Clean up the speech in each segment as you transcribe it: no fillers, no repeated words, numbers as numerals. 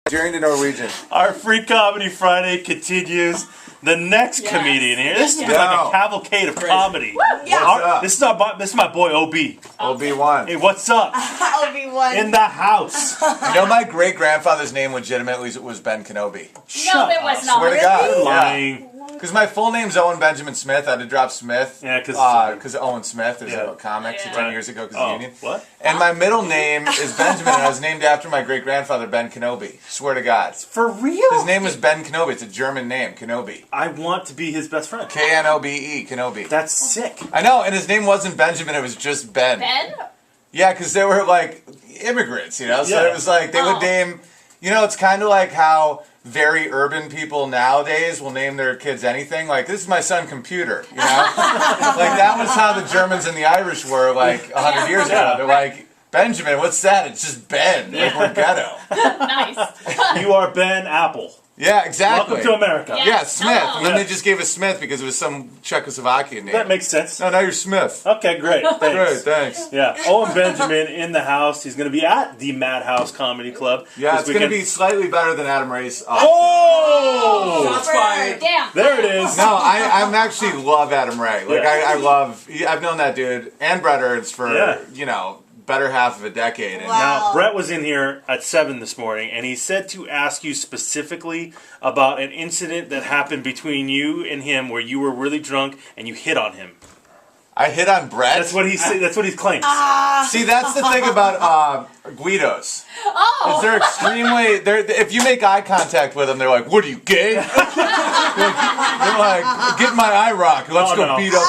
During the Norwegian. Our Free Comedy Friday continues. The next comedian here. This is like a cavalcade of comedy. This is my boy OB. OB1. Hey, what's up? OB1. In the house. You know my great grandfather's name legitimately was Ben Kenobi. No, it was not. Swear to God. Lying. Because my full name's Owen Benjamin Smith. I had to drop Smith. Yeah, because Owen Smith is a comic 10 years ago because of the Union. What? And my middle name is Benjamin, and I was named after my great grandfather Ben Kenobi. Swear to God. For real? His name was Ben Kenobi. It's a German name, Kenobi. I want to be his best friend. K-N-O-B-E, Kenobi. That's sick. I know, and his name wasn't Benjamin. It was just Ben. Ben? Yeah, because they were like immigrants, you know. So it was like they would name. You know, it's kind of like how very urban people nowadays will name their kids anything. Like, this is my son Computer, you know? Like, that was how the Germans and the Irish were, like, 100 years ago. They're like, Benjamin, what's that? It's just Ben. Like, we're ghetto. Nice. You are Ben Apple. Yeah, exactly. Welcome to America. Yeah, Smith. Oh. And then they just gave us Smith because it was some Czechoslovakian name. That makes sense. No, now you're Smith. Okay, great. Thanks. Great, thanks. Yeah, Owen Benjamin in the house. He's going to be at the Madhouse Comedy Club. Yeah, it's going to be slightly better than Adam Ray's. Oh! Shots fired. Damn. There it is. No, I actually love Adam Ray. Like, I've known that dude and Brett Ernst for, you know, better half of a decade. And Now, Brett was in here at 7 this morning, and he said to ask you specifically about an incident that happened between you and him where you were really drunk and you hit on him. I hit on Brett? That's what he said. That's what he claims. See, that's the thing about Guidos. Oh. Is they're extremely... if you make eye contact with them, they're like, what are you, gay? They're like, get my eye rock. Let's go beat up...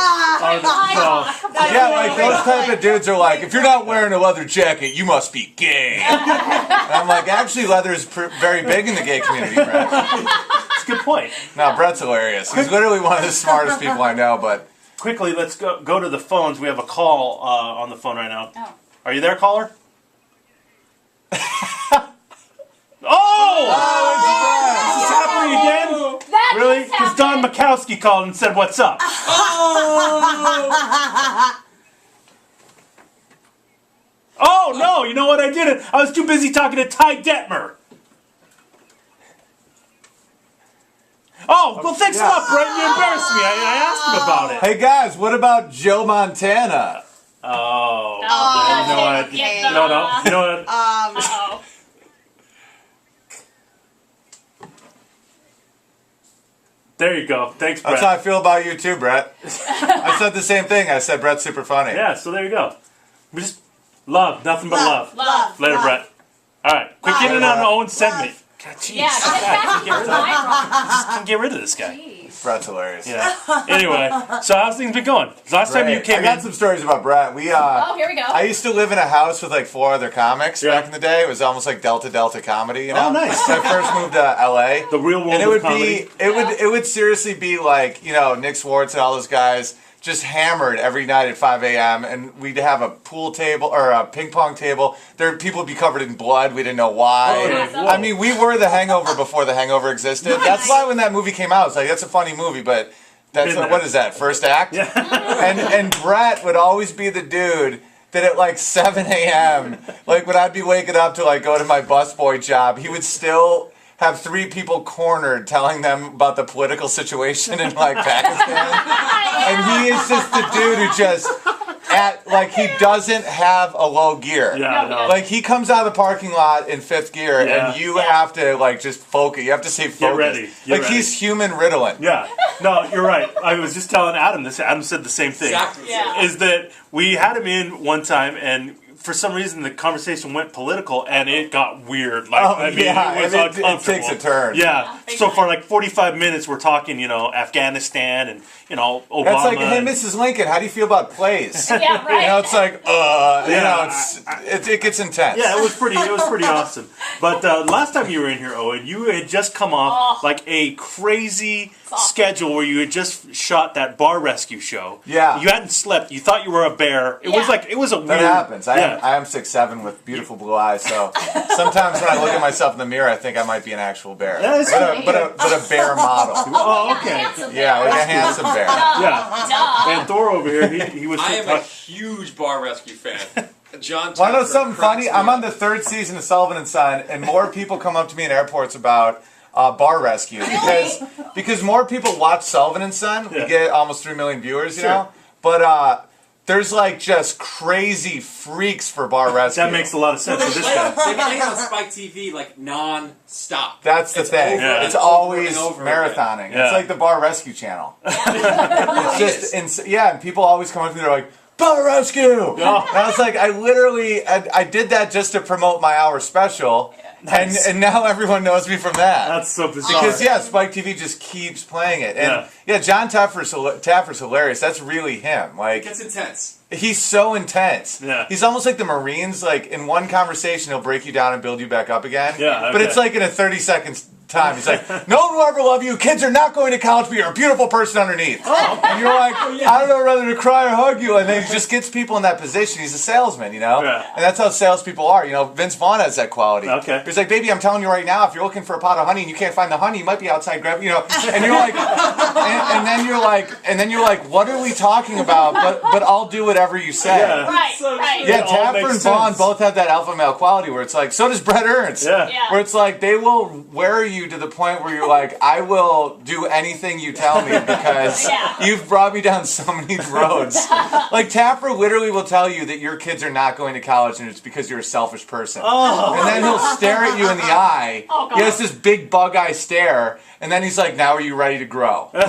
Yeah, like those type of dudes are like, if you're not wearing a leather jacket, you must be gay. And I'm like, actually, leather is very big in the gay community, Brett. That's a good point. No, Brett's hilarious. He's literally one of the smartest people I know, but... Quickly, let's go to the phones. We have a call on the phone right now. Oh. Are you there, caller? This is happening again? That Really? just Because Don happened. Mikowski called and said, what's up? Oh, no, you know what? I didn't. I was too busy talking to Ty Detmer. Oh, well, thanks a lot, Brett. You embarrassed me. I asked him about it. Hey, guys, what about Joe Montana? Oh. Oh, You know what? okay. No. You know what? Uh-oh. There you go. Thanks, Brett. That's how I feel about you, too, Brett. I said the same thing. I said Brett's super funny. Yeah, so there you go. We just love, nothing but love. Later, Brett. All right, quick in and out of Owen's segment. God, jeez. Yeah, Just get rid of this guy. Jeez. Brett's hilarious. Yeah. Anyway, so how's things been going? Last time you came I got in, some stories about Brett. Oh, here we go. I used to live in a house with like 4 other comics back in the day. It was almost like Delta comedy, you know? Oh, nice. So I first moved to LA. the real world And it of would comedy. it would seriously be like, you know, Nick Swartz and all those guys just hammered every night at 5 a.m. and we'd have a pool table or a ping pong table. People would be covered in blood. We didn't know why. Oh, I mean, we were The Hangover before The Hangover existed. That's why when that movie came out, it's like, that's a funny movie, but that's what is that, first act? Yeah. And Brett would always be the dude that at like 7 a.m., like when I'd be waking up to like go to my busboy job, he would still have 3 people cornered telling them about the political situation in like Pakistan. And he is just the dude who just he doesn't have a low gear. Yeah, no. Like he comes out of the parking lot in 5th gear and you have to like just focus. You have to stay focused. Get ready. Get ready. He's human Ritalin. Yeah. No, you're right. I was just telling Adam this. Adam said the same thing. Exactly. Yeah. Is that we had him in one time and for some reason the conversation went political and it got weird. Like, it was uncomfortable. It takes a turn. Yeah. So for like 45 minutes we're talking, you know, Afghanistan and, you know, Obama. That's like, hey, Mrs. Lincoln, how do you feel about plays? Yeah, right. You know, it's like, you know, it gets intense. Yeah, it was pretty awesome. But last time you were in here, Owen, you had just come off like a crazy schedule where you had just shot that bar rescue show. Yeah. You hadn't slept. You thought you were a bear. It was a weird... That happens. I am 6'7" with beautiful blue eyes, so sometimes when I look at myself in the mirror, I think I might be an actual bear. Yeah, but a bear model. Oh, okay. Yeah, like a handsome bear. Yeah. And Thor over here, he was... I am a huge bar rescue fan. John. Want to know Taffer something cracks funny? me I'm up. on the 3rd season of Sullivan and Son, and more people come up to me in airports about bar rescue because more people watch Sullivan and Son. We get almost 3 million viewers, you know. But there's like just crazy freaks for bar rescue. That makes a lot of sense for this guy. They play it on Spike TV like non-stop. That's the thing. Over It's and always over marathoning. Yeah. It's like the bar rescue channel. It's just and people always come up to me. They're like, bar rescue. And I was like, I did that just to promote my hour special. Nice. And now everyone knows me from that. That's so bizarre. Because Spike TV just keeps playing it, and John Taffer's hilarious. That's really him. Like It gets intense. he's so intense. Yeah. He's almost like the Marines. Like in one conversation, he'll break you down and build you back up again. Yeah, But okay. it's like in a 30-second time. He's like, no one will ever love you. Kids are not going to college, but you're a beautiful person underneath. And you're like, I don't know whether to cry or hug you. And then he just gets people in that position. He's a salesman, you know? Yeah. And that's how salespeople are. You know, Vince Vaughn has that quality. Okay. He's like, baby, I'm telling you right now, if you're looking for a pot of honey and you can't find the honey, you might be outside grabbing, you know. And you're like, and then you're like, what are we talking about? But I'll do whatever you say. Yeah. Right, So right. Yeah, It all Taffer makes and Vaughn sense. both have that alpha male quality where it's like, so does Brett Ernst. Yeah. Yeah. Where it's like, they will wear you to the point where you're like, I will do anything you tell me because Yeah. you've brought me down so many roads. Like, Taffer literally will tell you that your kids are not going to college and it's because you're a selfish person. Oh. And then he'll stare at you in the eye. Oh, God. He has this big bug eye stare. And then he's like, now are you ready to grow? And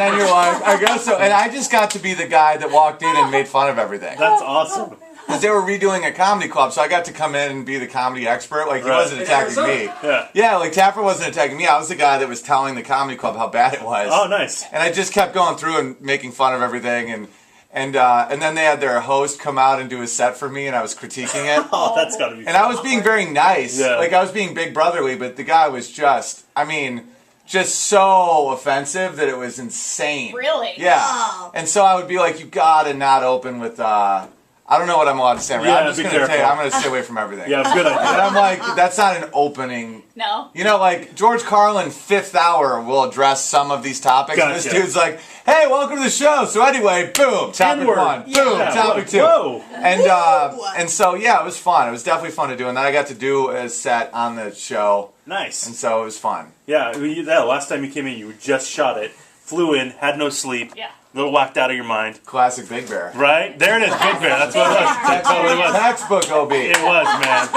then you're like, I guess so. And I just got to be the guy that walked in and made fun of everything. That's awesome. Because they were redoing a comedy club, so I got to come in and be the comedy expert. Like, he Right. wasn't attacking me. Yeah. Yeah, like, Taffer wasn't attacking me. I was the guy that was telling the comedy club how bad it was. Oh, nice. And I just kept going through and making fun of everything. And then they had their host come out and do a set for me, and I was critiquing it. Oh, that's got to be And I was being very nice. Yeah. Like, I was being big brotherly, but the guy was just, I mean, just so offensive that it was insane. Really? Yeah. Oh. And so I would be like, you gotta not open with, I don't know what I'm allowed to say. Yeah, I'm just be gonna tell you, careful. I'm gonna stay away from everything. Yeah, good And idea. I'm like, that's not an opening. No. You know, like, George Carlin, Fifth Hour, will address some of these topics. And this Gotcha. dude's like, hey, welcome to the show. So anyway, boom, topic N-word. one. Yeah. Boom, Yeah, topic two. whoa. And so, yeah, it was fun. It was definitely fun to do. And then I got to do a set on the show. Nice. And so it was fun. Yeah, last time you came in, you just shot it, flew in, had no sleep, Yeah. a little whacked out of your mind. Classic Big Bear. Right? There it is, Big Bear. That's what it was. That totally was. Textbook OB. It was, man.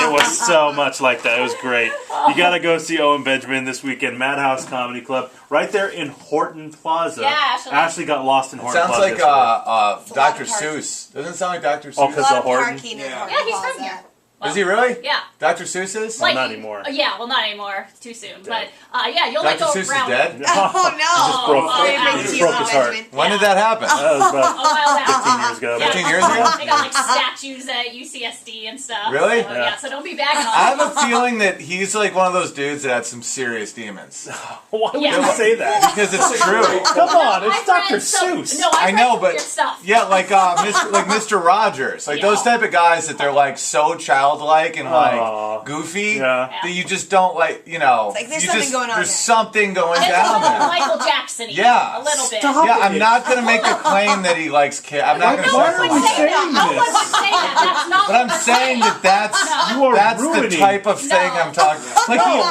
It was so much like that. It was great. You got to go see Owen Benjamin this weekend, Madhouse Comedy Club, right there in Horton Plaza. Yeah, Ashley. got lost in Horton Sounds Plaza. like It's a lot Dr. of parking. Seuss. Doesn't it sound like Dr. Oh, Seuss? 'cause A lot of of Horton? parking in Yeah. Horton Yeah, he's from Plaza. here. Is he really? Yeah. Dr. Seuss is? Well, not anymore. Yeah, well, not anymore. Too soon. But yeah, you'll Dr. like go Seuss around. is dead? Oh no! broke- Oh, he brings just you broke up, his heart. Benjamin. When did that happen? That was A about while back. 15 years ago. Yeah. 15 years ago? They got like statues at UCSD and stuff. Really? So, Yeah. yeah. So don't be bagging on I have him. a feeling that he's like one of those dudes that had some serious demons. Why would Yeah. you say that? Because it's true. Come on, I've it's Dr. read some- Seuss. No, I I've know, read but weird stuff. yeah, like Mr. Rogers, like those type of guys that they're like so childlike and like Aw. goofy Yeah. that you just don't like, you know. It's like there's you something just- going on There's there. something going It's a down little there. Michael Jackson-y. Yeah. A little bit. Stop. Yeah, I'm not gonna make a claim that he likes kids. I'm not gonna No say one Why are would we that. say that. saying No one this? would say that. That's not But what I'm we're saying that You are that's the ruining. type of thing No. I'm talking.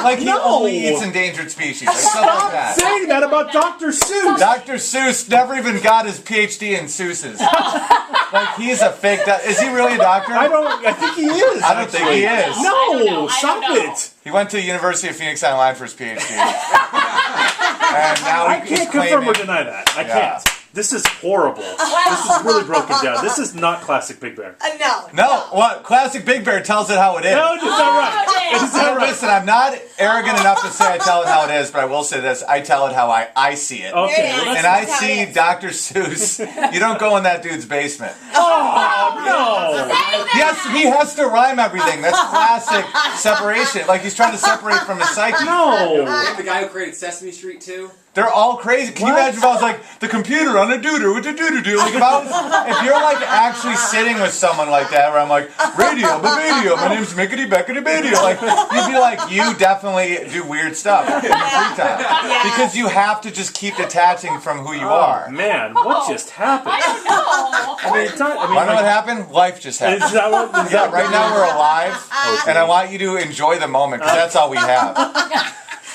Like he No. only eats endangered species, like stuff like that. Saying that about Dr. Seuss. Dr. Seuss never even got his PhD in Seuss's. Like he's a fake. Is he really a doctor? I think he is. I don't think he is. I don't No, know. I stop don't know. it. He went to the University of Phoenix Online for his PhD. And now I he's can't confirm or claiming. deny that. I Yeah. can't. This is horrible. This is really broken down. This is not classic Big Bear. No. No, what? Classic Big Bear tells it how it is. No, it's not right. Oh, It's not right. Listen, I'm not arrogant enough to say I tell it how it is, but I will say this: I tell it how I see it. Okay. There it is. well, And that's- I how it see is. Dr. Seuss. You don't go in that dude's basement. Oh, no. Yes, he has to rhyme everything. That's classic separation. Like he's trying to separate from his psyche. No. Like the guy who created Sesame Street too. They're all crazy. Can you imagine if I was like, the computer on a dooder with a doo-doo-doo? Like if you're like actually sitting with someone like that, where I'm like, radio, my name's Mickety Beckety Radio. Like, you'd be like, you definitely do weird stuff in your free time. Because you have to just keep detaching from who you are. Man, what just happened? I don't know. I mean, Wanna know what happened? Life just happened. is that what? Is Yeah, that right now we're alive, and I want you to enjoy the moment, because that's all we have.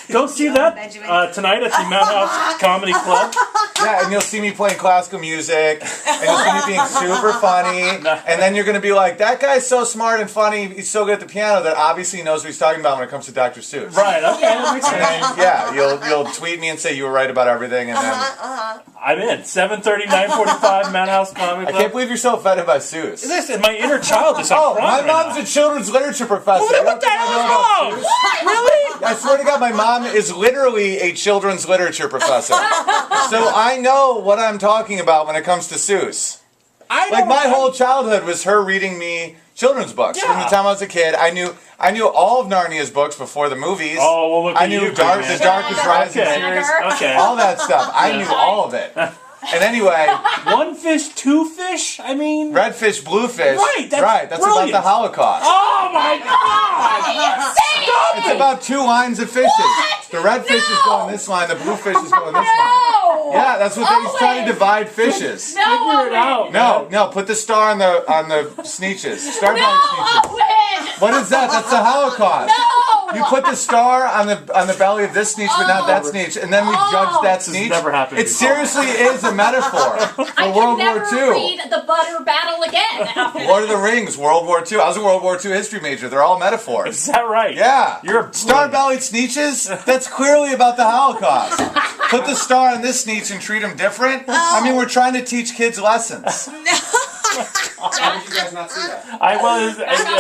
Go see that Benjamin. tonight at the Madhouse Comedy Club. Yeah, and you'll see me playing classical music, and you'll see me being super funny, and then you're going to be like, that guy's so smart and funny, he's so good at the piano that obviously he knows what he's talking about when it comes to Dr. Seuss. Right, okay, that makes And sense. then, yeah, you'll tweet me and say you were right about everything, and then... I'm in. 7:30, 9:45, Madhouse Comedy I Club. can't believe you're so offended by Seuss. Listen, my inner child is Oh, my crying mom's right a children's literature professor. now. What the hell is wrong? Really? I swear to God, my mom is literally a children's literature professor. So I know what I'm talking about when it comes to Seuss. Like, my whole childhood was her reading me children's books. From the Yeah. time I was a kid, I knew all of Narnia's books before the movies. Oh, well, look I at knew you, The man. Darkest Rising Okay. series. Okay. All that stuff. I knew all of it. And anyway, One fish, two fish? I mean... red fish, blue fish. Right, that's That's about brilliant. the Holocaust. Oh my God! It's about two lines of fishes. The red fish is going this line, the blue fish is going this line. No. Yeah, that's what he's trying to divide fishes. No, Figure it Owen. out. No, put the star on the sneeches. Star No, belly sneeches. Owen. What is that? That's the Holocaust. No. You put the star on the belly of this sneeze, but not that sneeze, and then we judge that This has sneeze. never happened It before. seriously is a metaphor for I World can War never II. read the Butter Battle again after Lord of the Rings, World War II. I was a World War II history major. They're all metaphors. Is that right? Yeah. You're a Star-bellied sneeches? That's clearly about the Holocaust. Put the star on this sneeze and treat them different? I mean, we're trying to teach kids lessons. How did you guys not see that? I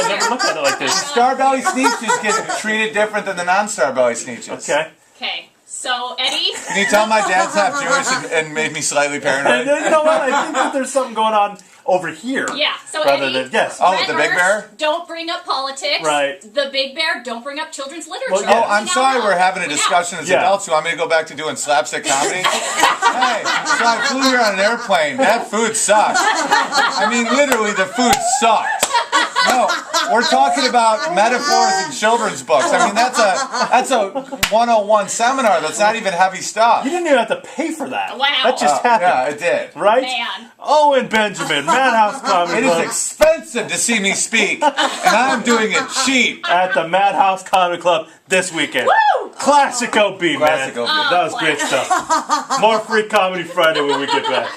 never looked at it like this. Star-bellied sneeches get treated different than the non-star-bellied sneeches. Okay. Okay, so Eddie. Can you tell my dad's half Jewish and made me slightly And paranoid? then, you know what? I think that there's something going on over here. Yeah, so Rather Eddie. than yes. Oh, with the Big Bear? Don't bring up politics. Right. The Big Bear, don't bring up children's literature. Well, yeah. Oh, I'm sorry we're having a discussion as Yeah. adults. You want me to go back to doing slapstick comedy? Hey, so I flew here on an airplane. That food sucked. I mean, literally, the food sucked. No, we're talking about metaphors in children's books. I mean, that's a 101 seminar. That's not even heavy stuff. You didn't even have to pay for that. Wow. That just happened. Yeah, it did. Right? Man. Owen Benjamin, Madhouse Comedy It is Club. expensive to see me speak, and I'm doing it cheap. At the Madhouse Comedy Club this weekend. Woo! Classic OB, man. Classic OB. That was great stuff. More Free Comedy Friday when we get back.